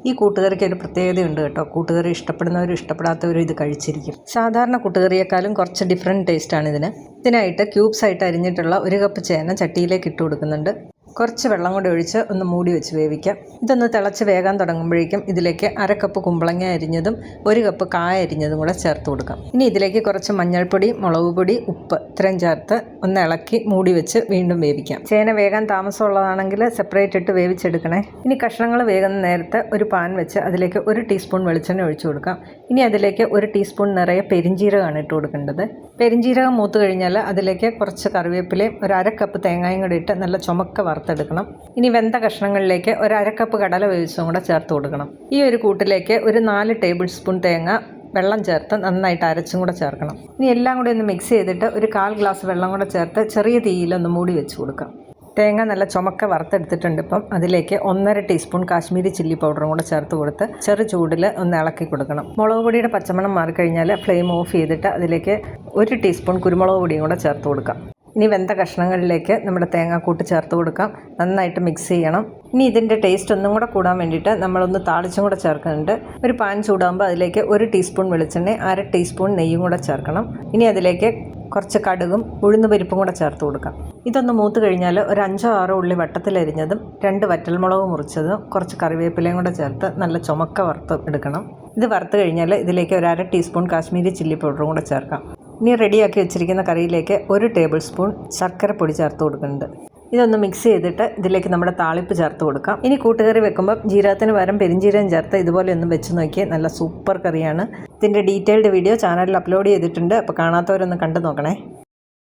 ഈ കൂട്ടുകറിക്ക് ഒരു പ്രത്യേകതയുണ്ട് കേട്ടോ. കൂട്ടുകറി ഇഷ്ടപ്പെടുന്നവരും ഇഷ്ടപ്പെടാത്തവരും ഇത് കഴിച്ചിരിക്കും. സാധാരണ കൂട്ടുകറിയേക്കാളും കുറച്ച് ഡിഫറെൻറ്റ് ടേസ്റ്റാണ് ഇതിനായിട്ട് ക്യൂബ്സ് ആയിട്ട് അരിഞ്ഞിട്ടുള്ള 1 കപ്പ് ചേന ചട്ടിയിലേക്ക് ഇട്ട് കൊടുക്കുന്നുണ്ട്. കുറച്ച് വെള്ളം കൂടി ഒഴിച്ച് ഒന്ന് മൂടി വെച്ച് വേവിക്കാം. ഇതൊന്ന് തിളച്ച് വേകാൻ തുടങ്ങുമ്പോഴേക്കും ഇതിലേക്ക് 1/2 കപ്പ് കുമ്പളങ്ങ അരിഞ്ഞതും 1 കപ്പ് കായ അരിഞ്ഞതും കൂടെ ചേർത്ത് കൊടുക്കാം. ഇനി ഇതിലേക്ക് കുറച്ച് മഞ്ഞൾപ്പൊടി, മുളക് പൊടി, ഉപ്പ് ഇത്രയും ചേർത്ത് ഒന്ന് ഇളക്കി മൂടി വെച്ച് വീണ്ടും വേവിക്കാം. ചേന വേകാൻ താമസമുള്ളതാണെങ്കിൽ സെപ്പറേറ്റ് ഇട്ട് വേവിച്ചെടുക്കണേ. ഇനി കഷ്ണങ്ങൾ വേകുന്ന നേരത്ത് ഒരു പാൻ വെച്ച് അതിലേക്ക് 1 ടീസ്പൂൺ വെളിച്ചെണ്ണ ഒഴിച്ചു കൊടുക്കാം. ഇനി അതിലേക്ക് 1 ടീസ്പൂൺ നിറയെ പെരിഞ്ജീരകമാണ് ഇട്ട് കൊടുക്കേണ്ടത്. പെരിഞ്ജീരകം മൂത്ത് കഴിഞ്ഞാൽ അതിലേക്ക് കുറച്ച് കറിവേപ്പിലയും 1/2 കപ്പ് തേങ്ങയും കൂടി ഇട്ട് നല്ല ചുമക്ക വറുത്തെടുക്കണം. ഇനി വെന്ത കഷ്ണങ്ങളിലേക്ക് 1/2 കപ്പ് കടല വേവിച്ചതും കൂടെ ചേർത്ത് കൊടുക്കണം. ഈ ഒരു കൂട്ടിലേക്ക് ഒരു 4 ടേബിൾ സ്പൂൺ തേങ്ങ വെള്ളം ചേർത്ത് നന്നായിട്ട് അരച്ചും കൂടെ ചേർക്കണം. ഇനി എല്ലാം കൂടി ഒന്ന് മിക്സ് ചെയ്തിട്ട് ഒരു 1/4 ഗ്ലാസ് വെള്ളം കൂടെ ചേർത്ത് ചെറിയ തീയിലൊന്ന് മൂടി വെച്ച് കൊടുക്കാം. തേങ്ങ നല്ല ചുമക്ക വറുത്തെടുത്തിട്ടുണ്ട്. ഇപ്പം അതിലേക്ക് 1/2 ടീസ്പൂൺ കാശ്മീരി ചില്ലി പൗഡറും കൂടെ ചേർത്ത് കൊടുത്ത് ചെറു ചൂടിൽ ഒന്ന് ഇളക്കി കൊടുക്കണം. മുളക് പൊടിയുടെ പച്ചമണം മാറിക്കഴിഞ്ഞാൽ ഫ്ലെയിം ഓഫ് ചെയ്തിട്ട് അതിലേക്ക് 1 ടീസ്പൂൺ കുരുമുളക് പൊടിയും കൂടെ ചേർത്ത് കൊടുക്കാം. ഇനി വെന്ത കഷ്ണങ്ങളിലേക്ക് നമ്മുടെ തേങ്ങാക്കൂട്ട് ചേർത്ത് കൊടുക്കാം. നന്നായിട്ട് മിക്സ് ചെയ്യണം. ഇനി ഇതിൻ്റെ ടേസ്റ്റ് ഒന്നും കൂടെ കൂടാൻ വേണ്ടിയിട്ട് നമ്മളൊന്ന് താളിച്ചും കൂടെ ചേർക്കുന്നുണ്ട്. ഒരു പാൻ ചൂടാകുമ്പോൾ അതിലേക്ക് 1 ടീസ്പൂൺ വെളിച്ചെണ്ണ, 1/2 ടീസ്പൂൺ നെയ്യും കൂടെ ചേർക്കണം. ഇനി അതിലേക്ക് കുറച്ച് കടുകും ഉഴുന്ന് പരിപ്പും കൂടെ ചേർത്ത് കൊടുക്കാം. ഇതൊന്ന് മൂത്ത് കഴിഞ്ഞാൽ ഒരു 5-6 ഉള്ളി വട്ടത്തിലരിഞ്ഞതും 2 വറ്റൽമുളക് മുറിച്ചതും കുറച്ച് കറിവേപ്പിലയും കൂടെ ചേർത്ത് നല്ല ചുമക്ക വറുത്ത് എടുക്കണം. ഇത് വറുത്ത് കഴിഞ്ഞാൽ ഇതിലേക്ക് 1/2 ടീസ്പൂൺ കാശ്മീരി ചില്ലി പൗഡറും കൂടെ ചേർക്കാം. ഇനി റെഡിയാക്കി വെച്ചിരിക്കുന്ന കറിയിലേക്ക് 1 ടേബിൾ സ്പൂൺ ശർക്കരപ്പൊടി ചേർത്ത് കൊടുക്കുന്നുണ്ട്. ഇതൊന്ന് മിക്സ് ചെയ്തിട്ട് ഇതിലേക്ക് നമ്മുടെ താളിപ്പ് ചേർത്ത് കൊടുക്കാം. ഇനി കൂട്ടുകറി വെക്കുമ്പോൾ ജീരകത്തിന് പകരം പെരിഞ്ജീരകം ചേർത്ത് ഇതുപോലെ ഒന്ന് വെച്ച് നോക്കിയാൽ നല്ല സൂപ്പർ കറിയാണ്. ഇതിൻ്റെ ഡീറ്റെയിൽഡ് വീഡിയോ ചാനലിൽ അപ്ലോഡ് ചെയ്തിട്ടുണ്ട്. അപ്പോൾ കാണാത്തവരൊന്ന് കണ്ടു നോക്കണേ.